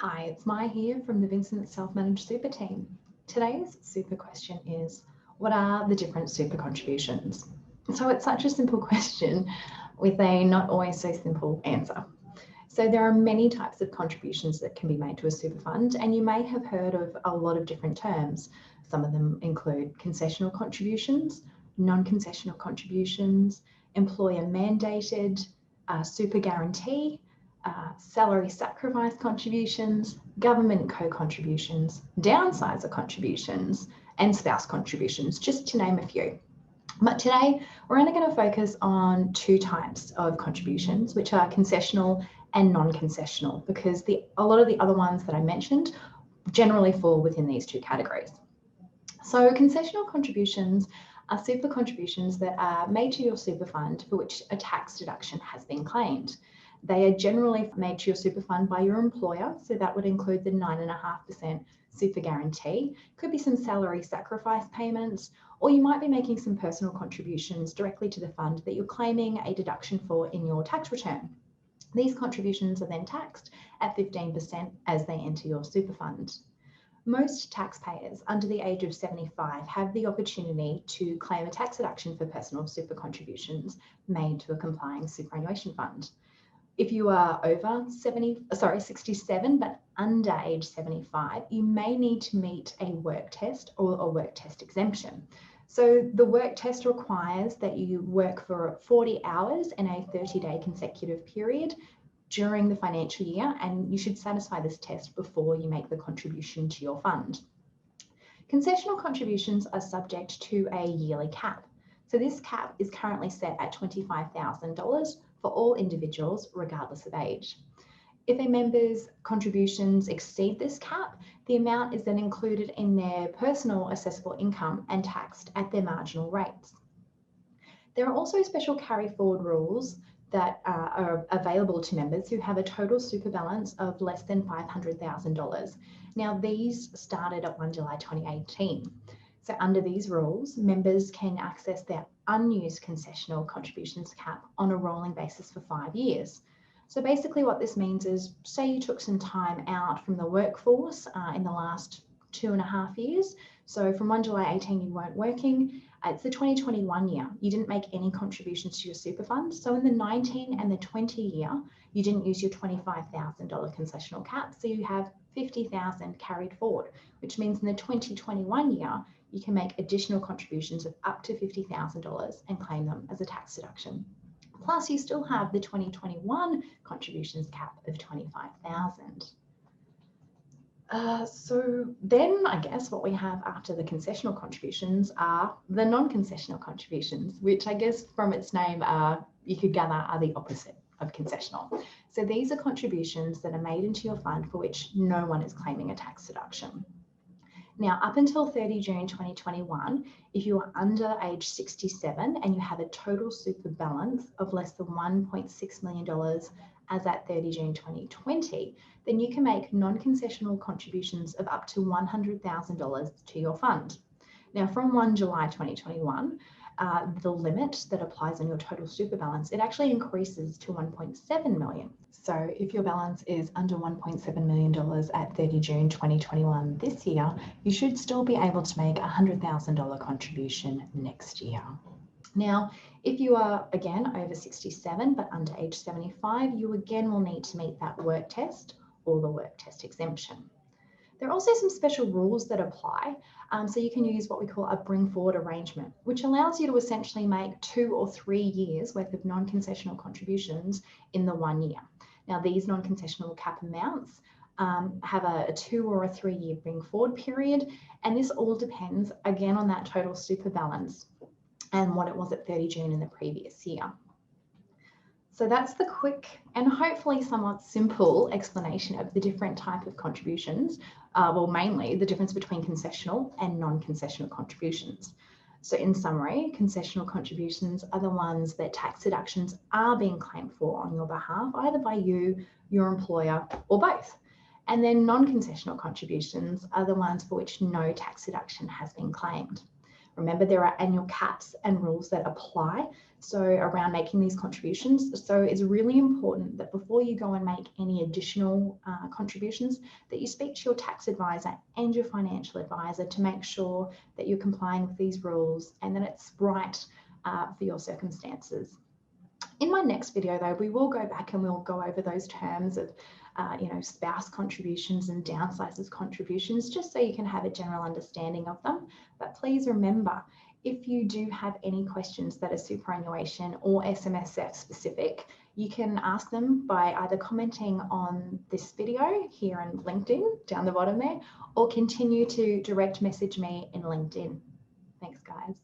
Hi, it's Mai here from the Vincent Self-Managed Super team. Today's super question is, what are the different super contributions? So it's such a simple question with a not always so simple answer. So there are many types of contributions that can be made to a super fund, and you may have heard of a lot of different terms. Some of them include concessional contributions, non-concessional contributions, employer mandated, super guarantee, salary sacrifice contributions, government co-contributions, downsizer contributions, and spouse contributions, just to name a few. But today, we're only going to focus on two types of contributions, which are concessional and non-concessional, because a lot of the other ones that I mentioned generally fall within these two categories. So concessional contributions are super contributions that are made to your super fund for which a tax deduction has been claimed. They are generally made to your super fund by your employer, so that would include the 9.5% super guarantee. Could be some salary sacrifice payments, or you might be making some personal contributions directly to the fund that you're claiming a deduction for in your tax return. These contributions are then taxed at 15% as they enter your super fund. Most taxpayers under the age of 75 have the opportunity to claim a tax deduction for personal super contributions made to a complying superannuation fund. If you are over 67 but under age 75, you may need to meet a work test or a work test exemption. So the work test requires that you work for 40 hours in a 30-day consecutive period during the financial year, and you should satisfy this test before you make the contribution to your fund. Concessional contributions are subject to a yearly cap. So this cap is currently set at $25,000 for all individuals, regardless of age. If a member's contributions exceed this cap, the amount is then included in their personal assessable income and taxed at their marginal rates. There are also special carry forward rules that are available to members who have a total super balance of less than $500,000. Now, these started at 1 July 2018. So under these rules, members can access their unused concessional contributions cap on a rolling basis for 5 years. So basically what this means is, say you took some time out from the workforce in the last 2.5 years. So from 1 July 18, you weren't working. It's the 2021 year. You didn't make any contributions to your super fund. So in the 19 and the 20 year, you didn't use your $25,000 concessional cap. So you have $50,000 carried forward, which means in the 2021 year, you can make additional contributions of up to $50,000 and claim them as a tax deduction. Plus, you still have the 2021 contributions cap of $25,000. So then I guess what we have after the concessional contributions are the non-concessional contributions, which I guess from its name you could gather are the opposite of concessional. So these are contributions that are made into your fund for which no one is claiming a tax deduction. Now, up until 30 June 2021, if you are under age 67 and you have a total super balance of less than $1.6 million as at 30 June 2020, then you can make non-concessional contributions of up to $100,000 to your fund. Now, from 1 July 2021, the limit that applies on your total super balance, it actually increases to $1.7 million. So if your balance is under $1.7 million at 30 June 2021 this year, you should still be able to make a $100,000 contribution next year. Now, if you are again over 67 but under age 75, you again will need to meet that work test or the work test exemption. There are also some special rules that apply. So you can use what we call a bring forward arrangement, which allows you to essentially make 2 or 3 years worth of non-concessional contributions in the 1 year. Now, these non-concessional cap amounts have a 2 or a 3 year bring forward period. And this all depends again on that total super balance and what it was at 30 June in the previous year. So that's the quick and hopefully somewhat simple explanation of the different type of contributions, well, mainly the difference between concessional and non-concessional contributions. So in summary, concessional contributions are the ones that tax deductions are being claimed for on your behalf, either by you, your employer, or both. And then non-concessional contributions are the ones for which no tax deduction has been claimed. Remember, there are annual caps and rules that apply around making these contributions. So it's really important that before you go and make any additional contributions, that you speak to your tax advisor and your financial advisor to make sure that you're complying with these rules and that it's right for your circumstances. In my next video, though, we will go back and we'll go over those terms of spouse contributions and downsizers contributions, just so you can have a general understanding of them. But please remember, if you do have any questions that are superannuation or SMSF specific, you can ask them by either commenting on this video here in LinkedIn down the bottom there, or continue to direct message me in LinkedIn. Thanks, guys.